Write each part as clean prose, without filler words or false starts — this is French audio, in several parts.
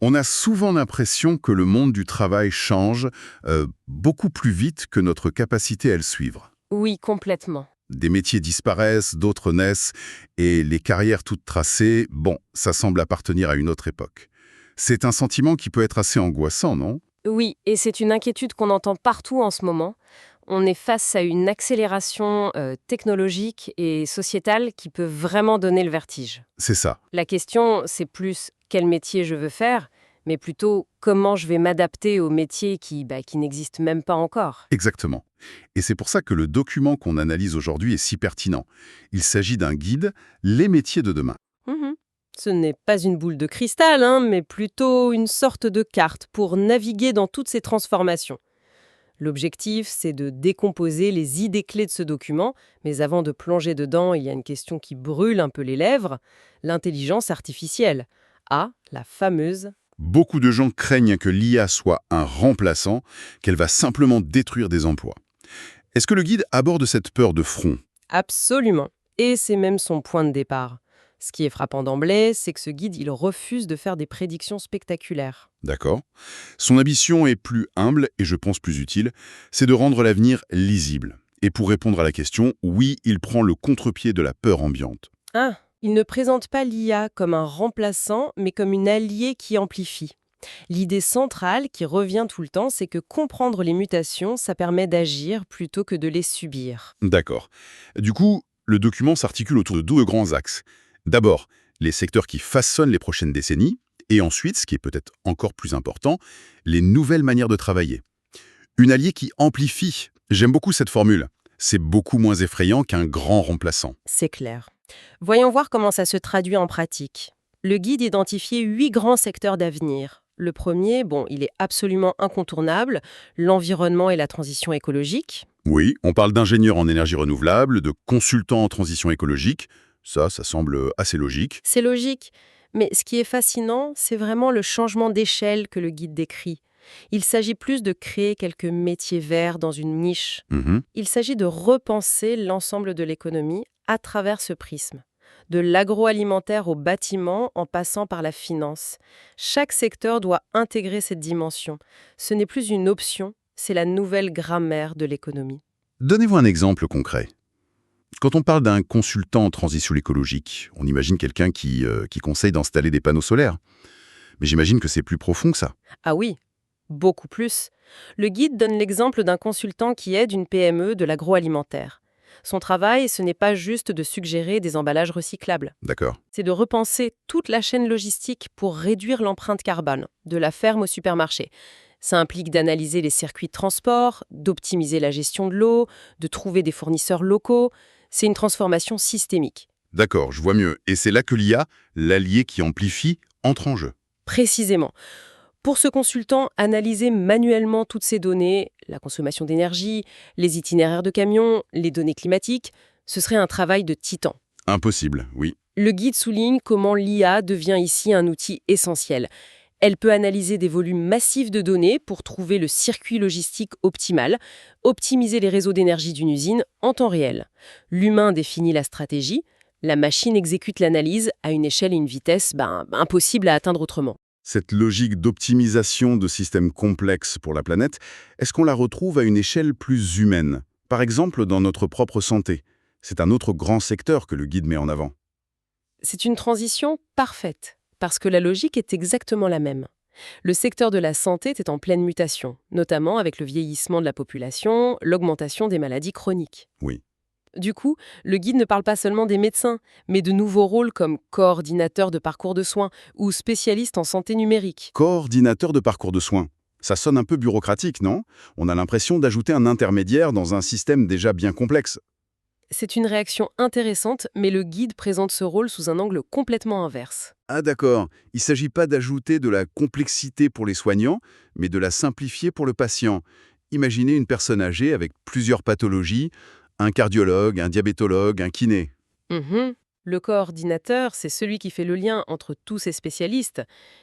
On a souvent l'impression que le monde du travail change beaucoup plus vite que notre capacité à le suivre. Oui, complètement. Des métiers disparaissent, d'autres naissent, et les carrières toutes tracées, bon, ça semble appartenir à une autre époque. C'est un sentiment qui peut être assez angoissant, non? Oui, et c'est une inquiétude qu'on entend partout en ce moment. On est face à une accélération technologique et sociétale qui peut vraiment donner le vertige. C'est ça. La question, c'est plus quel métier je veux faire, mais plutôt comment je vais m'adapter aux métiers qui n'existent même pas encore. Exactement. Et c'est pour ça que le document qu'on analyse aujourd'hui est si pertinent. Il s'agit d'un guide, Les métiers de demain. Mhm. Ce n'est pas une boule de cristal, hein, mais plutôt une sorte de carte pour naviguer dans toutes ces transformations. L'objectif, c'est de décomposer les idées clés de ce document, mais avant de plonger dedans, il y a une question qui brûle un peu les lèvres, l'intelligence artificielle. Ah, la fameuse. Beaucoup de gens craignent que l'IA soit un remplaçant, qu'elle va simplement détruire des emplois. Est-ce que le guide aborde cette peur de front? Absolument. Et c'est même son point de départ. Ce qui est frappant d'emblée, c'est que ce guide, il refuse de faire des prédictions spectaculaires. D'accord. Son ambition est plus humble et je pense plus utile, c'est de rendre l'avenir lisible. Et pour répondre à la question, oui, il prend le contre-pied de la peur ambiante. Ah, il ne présente pas l'IA comme un remplaçant, mais comme une alliée qui amplifie. L'idée centrale qui revient tout le temps, c'est que comprendre les mutations, ça permet d'agir plutôt que de les subir. D'accord. Du coup, le document s'articule autour de deux grands axes. D'abord, les secteurs qui façonnent les prochaines décennies, et ensuite, ce qui est peut-être encore plus important, les nouvelles manières de travailler. Une alliée qui amplifie. J'aime beaucoup cette formule. C'est beaucoup moins effrayant qu'un grand remplaçant. C'est clair. Voyons voir comment ça se traduit en pratique. Le guide identifie 8 grands secteurs d'avenir. Le premier, il est absolument incontournable, l'environnement et la transition écologique. Oui, on parle d'ingénieurs en énergie renouvelable, de consultants en transition écologique. Ça semble assez logique. C'est logique, mais ce qui est fascinant, c'est vraiment le changement d'échelle que le guide décrit. Il s'agit plus de créer quelques métiers verts dans une niche. Mhm. Il s'agit de repenser l'ensemble de l'économie à travers ce prisme. De l'agroalimentaire au bâtiment en passant par la finance. Chaque secteur doit intégrer cette dimension. Ce n'est plus une option, c'est la nouvelle grammaire de l'économie. Donnez-vous un exemple concret. Quand on parle d'un consultant en transition écologique, on imagine quelqu'un qui conseille d'installer des panneaux solaires. Mais j'imagine que c'est plus profond que ça. Ah oui, beaucoup plus. Le guide donne l'exemple d'un consultant qui aide une PME de l'agroalimentaire. Son travail, ce n'est pas juste de suggérer des emballages recyclables. D'accord. C'est de repenser toute la chaîne logistique pour réduire l'empreinte carbone, de la ferme au supermarché. Ça implique d'analyser les circuits de transport, d'optimiser la gestion de l'eau, de trouver des fournisseurs locaux. C'est une transformation systémique. D'accord, je vois mieux. Et c'est là que l'IA, l'allié qui amplifie, entre en jeu. Précisément. Pour ce consultant, analyser manuellement toutes ces données, la consommation d'énergie, les itinéraires de camions, les données climatiques, ce serait un travail de titan. Impossible, oui. Le guide souligne comment l'IA devient ici un outil essentiel. Elle peut analyser des volumes massifs de données pour trouver le circuit logistique optimal, optimiser les réseaux d'énergie d'une usine en temps réel. L'humain définit la stratégie, la machine exécute l'analyse à une échelle et une vitesse impossible à atteindre autrement. Cette logique d'optimisation de systèmes complexes pour la planète, est-ce qu'on la retrouve à une échelle plus humaine? Par exemple, dans notre propre santé. C'est un autre grand secteur que le guide met en avant. C'est une transition parfaite, parce que la logique est exactement la même. Le secteur de la santé est en pleine mutation, notamment avec le vieillissement de la population, l'augmentation des maladies chroniques. Oui. Du coup, le guide ne parle pas seulement des médecins, mais de nouveaux rôles comme coordinateur de parcours de soins ou spécialiste en santé numérique. Coordinateur de parcours de soins. Ça sonne un peu bureaucratique, non? On a l'impression d'ajouter un intermédiaire dans un système déjà bien complexe. C'est une réaction intéressante, mais le guide présente ce rôle sous un angle complètement inverse. Ah d'accord, il ne s'agit pas d'ajouter de la complexité pour les soignants, mais de la simplifier pour le patient. Imaginez une personne âgée avec plusieurs pathologies, un cardiologue, un diabétologue, un kiné. Mhm. Le coordinateur, c'est celui qui fait le lien entre tous ces spécialistes,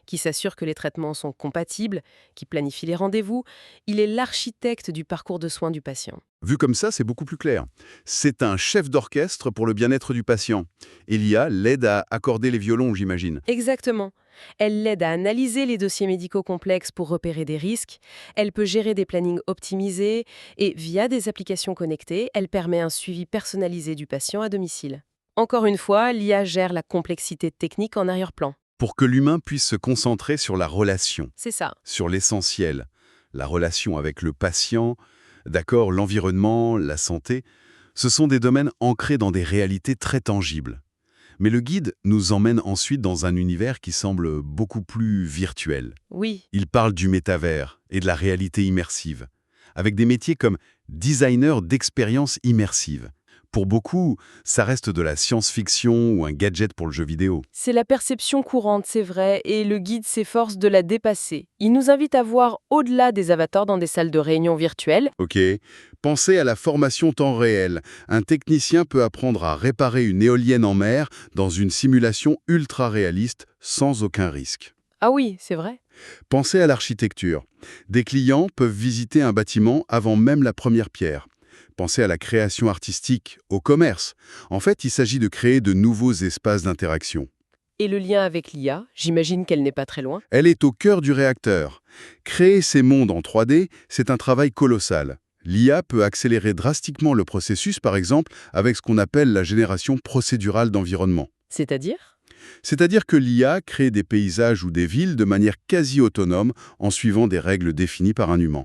qui s'assure que les traitements sont compatibles, qui planifie les rendez-vous. Il est l'architecte du parcours de soins du patient. Vu comme ça, c'est beaucoup plus clair. C'est un chef d'orchestre pour le bien-être du patient. Et l'IA l'aide à accorder les violons, j'imagine. Exactement. Elle l'aide à analyser les dossiers médicaux complexes pour repérer des risques, elle peut gérer des plannings optimisés et, via des applications connectées, elle permet un suivi personnalisé du patient à domicile. Encore une fois, l'IA gère la complexité technique en arrière-plan. Pour que l'humain puisse se concentrer sur la relation, C'est ça. sur l'essentiel, la relation avec le patient, d'accord, l'environnement, la santé, ce sont des domaines ancrés dans des réalités très tangibles. Mais le guide nous emmène ensuite dans un univers qui semble beaucoup plus virtuel. Oui. Il parle du métavers et de la réalité immersive, avec des métiers comme designer d'expériences immersives. Pour beaucoup, ça reste de la science-fiction ou un gadget pour le jeu vidéo. C'est la perception courante, c'est vrai, et le guide s'efforce de la dépasser. Il nous invite à voir au-delà des avatars dans des salles de réunion virtuelles. Ok. Pensez à la formation temps réel. Un technicien peut apprendre à réparer une éolienne en mer dans une simulation ultra réaliste sans aucun risque. Ah oui, c'est vrai. Pensez à l'architecture. Des clients peuvent visiter un bâtiment avant même la première pierre. Pensez à la création artistique, au commerce. En fait, il s'agit de créer de nouveaux espaces d'interaction. Et le lien avec l'IA, j'imagine qu'elle n'est pas très loin. Elle est au cœur du réacteur. Créer ces mondes en 3D, c'est un travail colossal. L'IA peut accélérer drastiquement le processus, par exemple, avec ce qu'on appelle la génération procédurale d'environnement. C'est-à-dire ? C'est-à-dire que l'IA crée des paysages ou des villes de manière quasi autonome en suivant des règles définies par un humain.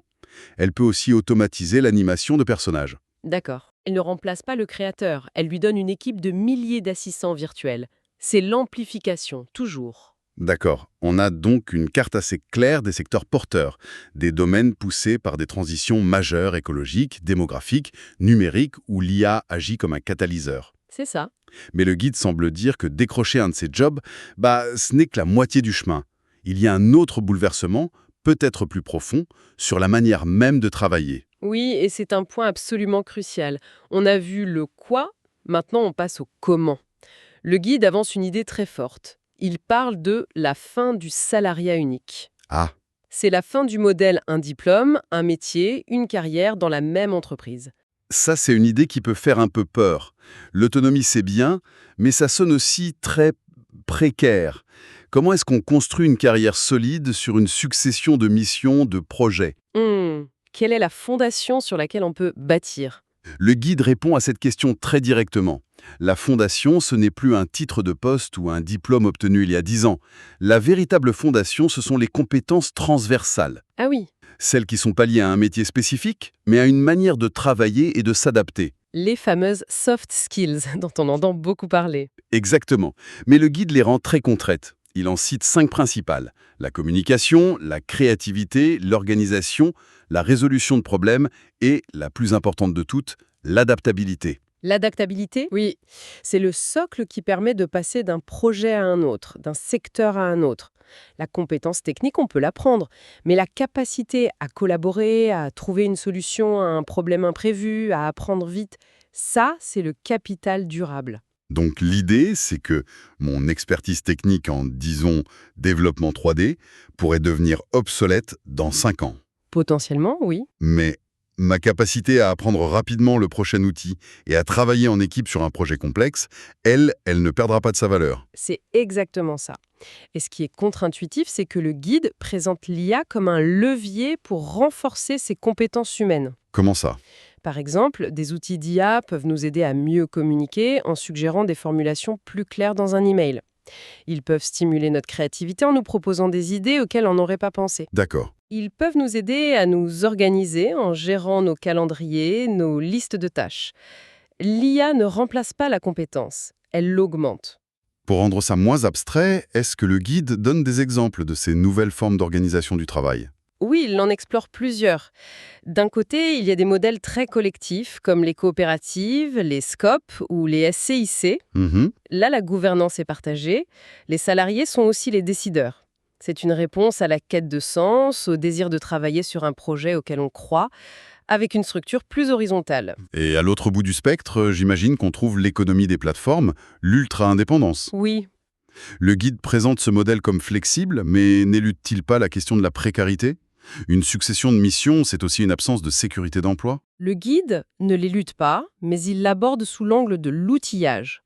Elle peut aussi automatiser l'animation de personnages. D'accord. Elle ne remplace pas le créateur, elle lui donne une équipe de milliers d'assistants virtuels. C'est l'amplification, toujours. D'accord. On a donc une carte assez claire des secteurs porteurs, des domaines poussés par des transitions majeures écologiques, démographiques, numériques, où l'IA agit comme un catalyseur. C'est ça. Mais le guide semble dire que décrocher un de ces jobs, ce n'est que la moitié du chemin. Il y a un autre bouleversement, peut-être plus profond, sur la manière même de travailler. Oui, et c'est un point absolument crucial. On a vu le quoi, maintenant on passe au comment. Le guide avance une idée très forte. Il parle de la fin du salariat unique. Ah, C'est la fin du modèle un diplôme, un métier, une carrière dans la même entreprise. ça c'est une idée qui peut faire un peu peur. L'autonomie c'est bien, mais ça sonne aussi très précaire. Comment est-ce qu'on construit une carrière solide sur une succession de missions, de projets ? Quelle est la fondation sur laquelle on peut bâtir ? Le guide répond à cette question très directement. La fondation, ce n'est plus un titre de poste ou un diplôme obtenu il y a 10 ans. La véritable fondation, ce sont les compétences transversales. Ah oui, Celles qui sont pas liées à un métier spécifique, mais à une manière de travailler et de s'adapter. les fameuses soft skills dont on entend beaucoup parler. Exactement. Mais le guide les rend très concrètes. Il en cite 5 principales. La communication, la créativité, l'organisation, la résolution de problèmes et, la plus importante de toutes, l'adaptabilité. L'adaptabilité, oui, c'est le socle qui permet de passer d'un projet à un autre, d'un secteur à un autre. La compétence technique, on peut l'apprendre, mais la capacité à collaborer, à trouver une solution à un problème imprévu, à apprendre vite, ça, c'est le capital durable. Donc l'idée, c'est que mon expertise technique en, disons, développement 3D pourrait devenir obsolète dans 5 ans. Potentiellement, oui. Mais ma capacité à apprendre rapidement le prochain outil et à travailler en équipe sur un projet complexe, elle ne perdra pas de sa valeur. C'est exactement ça. Et ce qui est contre-intuitif, c'est que le guide présente l'IA comme un levier pour renforcer ses compétences humaines. Comment ça ? Par exemple, des outils d'IA peuvent nous aider à mieux communiquer en suggérant des formulations plus claires dans un email. Ils peuvent stimuler notre créativité en nous proposant des idées auxquelles on n'aurait pas pensé. D'accord. Ils peuvent nous aider à nous organiser en gérant nos calendriers, nos listes de tâches. L'IA ne remplace pas la compétence, elle l'augmente. Pour rendre ça moins abstrait, est-ce que le guide donne des exemples de ces nouvelles formes d'organisation du travail ? Oui, il en explore plusieurs. D'un côté, il y a des modèles très collectifs, comme les coopératives, les SCOP ou les SCIC. Là, la gouvernance est partagée. Les salariés sont aussi les décideurs. C'est une réponse à la quête de sens, au désir de travailler sur un projet auquel on croit, avec une structure plus horizontale. Et à l'autre bout du spectre, j'imagine qu'on trouve l'économie des plateformes, l'ultra-indépendance. Oui, Le guide présente ce modèle comme flexible, mais n'élude-t-il pas la question de la précarité ? Une succession de missions, c'est aussi une absence de sécurité d'emploi ? le guide ne l'élude pas, mais il l'aborde sous l'angle de l'outillage.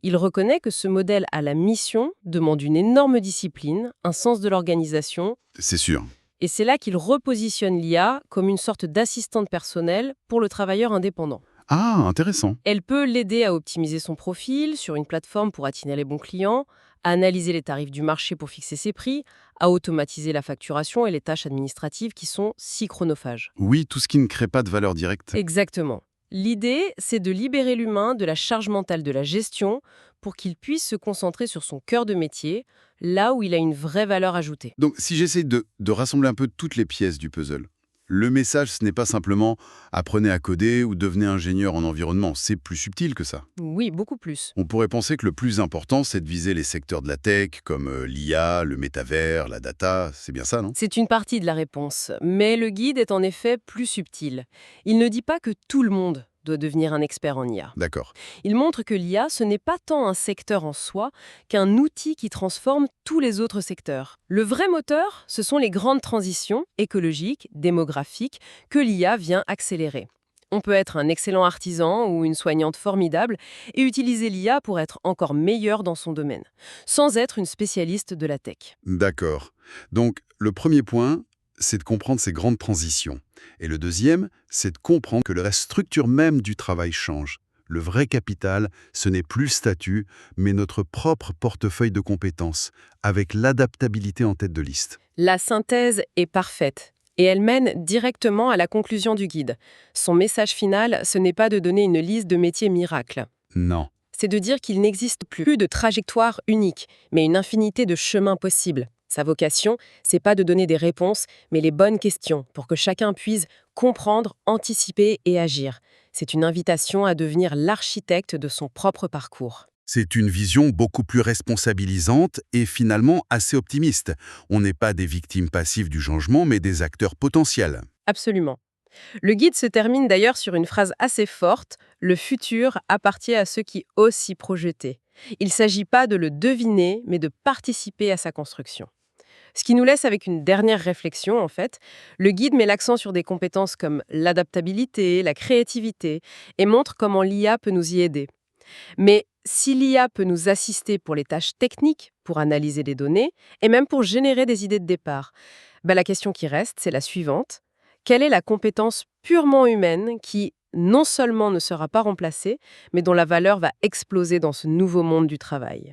Il reconnaît que ce modèle à la mission demande une énorme discipline, un sens de l'organisation, C'est sûr. et c'est là qu'il repositionne l'IA comme une sorte d'assistante personnelle pour le travailleur indépendant. Ah, intéressant. Elle peut l'aider à optimiser son profil sur une plateforme pour attiner les bons clients, à analyser les tarifs du marché pour fixer ses prix, à automatiser la facturation et les tâches administratives qui sont si chronophages. Oui, tout ce qui ne crée pas de valeur directe. Exactement. L'idée, c'est de libérer l'humain de la charge mentale de la gestion pour qu'il puisse se concentrer sur son cœur de métier, là où il a une vraie valeur ajoutée. Donc, si j'essaie de rassembler un peu toutes les pièces du puzzle, le message, ce n'est pas simplement apprenez à coder ou devenez ingénieur en environnement, c'est plus subtil que ça. Oui, beaucoup plus. On pourrait penser que le plus important, c'est de viser les secteurs de la tech, comme l'IA, le métavers, la data, c'est bien ça, non? C'est une partie de la réponse, mais le guide est en effet plus subtil. Il ne dit pas que tout le monde doit devenir un expert en IA. D'accord. Il montre que l'IA, ce n'est pas tant un secteur en soi qu'un outil qui transforme tous les autres secteurs. Le vrai moteur, ce sont les grandes transitions écologiques, démographiques, que l'IA vient accélérer. On peut être un excellent artisan ou une soignante formidable et utiliser l'IA pour être encore meilleur dans son domaine, sans être une spécialiste de la tech. D'accord. Donc, le premier point, c'est de comprendre ces grandes transitions. Et le deuxième, c'est de comprendre que la structure même du travail change. Le vrai capital, ce n'est plus le statut, mais notre propre portefeuille de compétences, avec l'adaptabilité en tête de liste. La synthèse est parfaite. Et elle mène directement à la conclusion du guide. Son message final, ce n'est pas de donner une liste de métiers miracles. Non. C'est de dire qu'il n'existe plus de trajectoire unique, mais une infinité de chemins possibles. Sa vocation, c'est pas de donner des réponses, mais les bonnes questions, pour que chacun puisse comprendre, anticiper et agir. C'est une invitation à devenir l'architecte de son propre parcours. C'est une vision beaucoup plus responsabilisante et finalement assez optimiste. On n'est pas des victimes passives du changement, mais des acteurs potentiels. Absolument. Le guide se termine d'ailleurs sur une phrase assez forte: le futur appartient à ceux qui osent s'y projeter. Il ne s'agit pas de le deviner, mais de participer à sa construction. Ce qui nous laisse avec une dernière réflexion, en fait. Le guide met l'accent sur des compétences comme l'adaptabilité, la créativité, et montre comment l'IA peut nous y aider. Mais si l'IA peut nous assister pour les tâches techniques, pour analyser les données, et même pour générer des idées de départ, la question qui reste, c'est la suivante. Quelle est la compétence purement humaine qui, non seulement ne sera pas remplacée, mais dont la valeur va exploser dans ce nouveau monde du travail ?